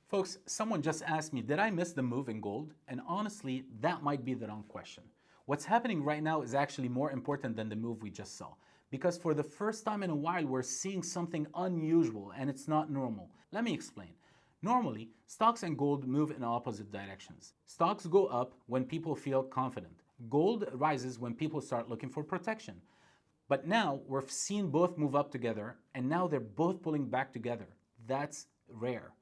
Folks, someone just asked me, did I miss the move in gold? And honestly, that might be the wrong question. What's happening right now is actually more important than the move we just saw. Because for the first time in a while, we're seeing something unusual and it's not normal. Let me explain. Normally, stocks and gold move in opposite directions. Stocks go up when people feel confident. Gold rises when people start looking for protection. But now we've seen both move up together and now they're both pulling back together. That's rare.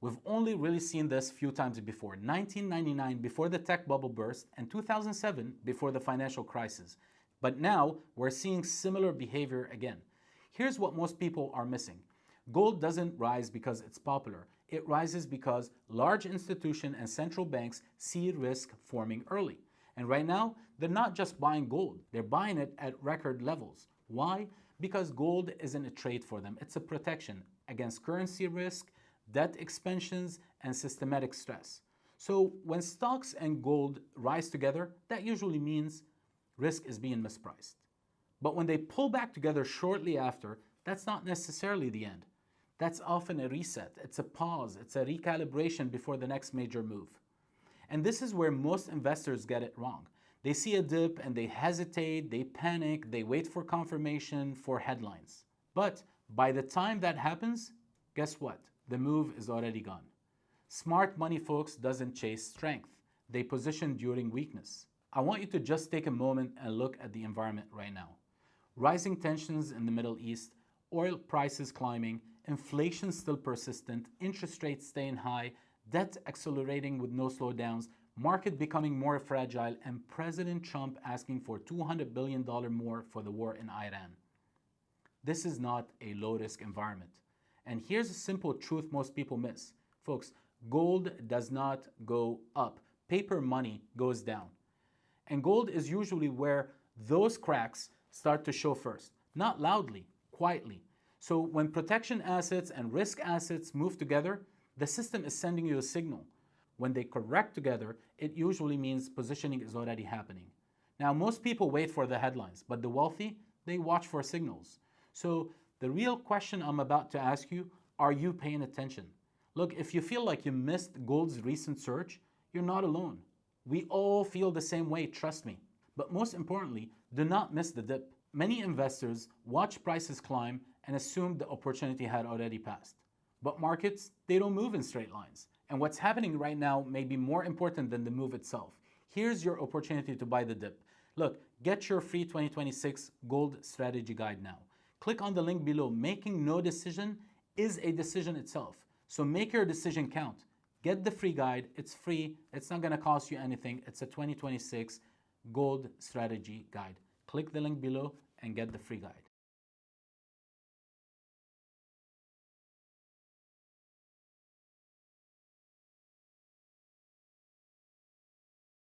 We've only really seen this a few times before. 1999 before the tech bubble burst and 2007 before the financial crisis. But now we're seeing similar behavior again. Here's what most people are missing. Gold doesn't rise because it's popular. It rises because large institutions and central banks see risk forming early. And right now, they're not just buying gold, they're buying it at record levels. Why? Because gold isn't a trade for them, it's a protection against currency risk, debt expansions, and systematic stress. So when stocks and gold rise together, that usually means risk is being mispriced. But when they pull back together shortly after, that's not necessarily the end. That's often a reset, it's a pause, it's a recalibration before the next major move. And this is where most investors get it wrong. They see a dip and they hesitate, they panic, they wait for confirmation, for headlines. But by the time that happens, guess what? The move is already gone. Smart money, folks, doesn't chase strength. They position during weakness. I want you to just take a moment and look at the environment right now. Rising tensions in the Middle East, oil prices climbing, inflation still persistent, interest rates staying high, debt accelerating with no slowdowns, market becoming more fragile, and President Trump asking for $200 billion more for the war in Iran. This is not a low-risk environment. And here's a simple truth most people miss. Folks, gold does not go up. Paper money goes down. And gold is usually where those cracks start to show first. Not loudly, quietly. So when protection assets and risk assets move together, the system is sending you a signal. When they correct together, it usually means positioning is already happening. Now, most people wait for the headlines, but the wealthy, they watch for signals. So the real question I'm about to ask you, are you paying attention? Look, if you feel like you missed gold's recent surge, you're not alone. We all feel the same way, trust me. But most importantly, do not miss the dip. Many investors watch prices climb and assume the opportunity had already passed. But markets, they don't move in straight lines. And what's happening right now may be more important than the move itself. Here's your opportunity to buy the dip. Look, get your free 2026 gold strategy guide now. Click on the link below. Making no decision is a decision itself. So make your decision count. Get the free guide. It's free. It's not going to cost you anything. It's a 2026 gold strategy guide. Click the link below and get the free guide.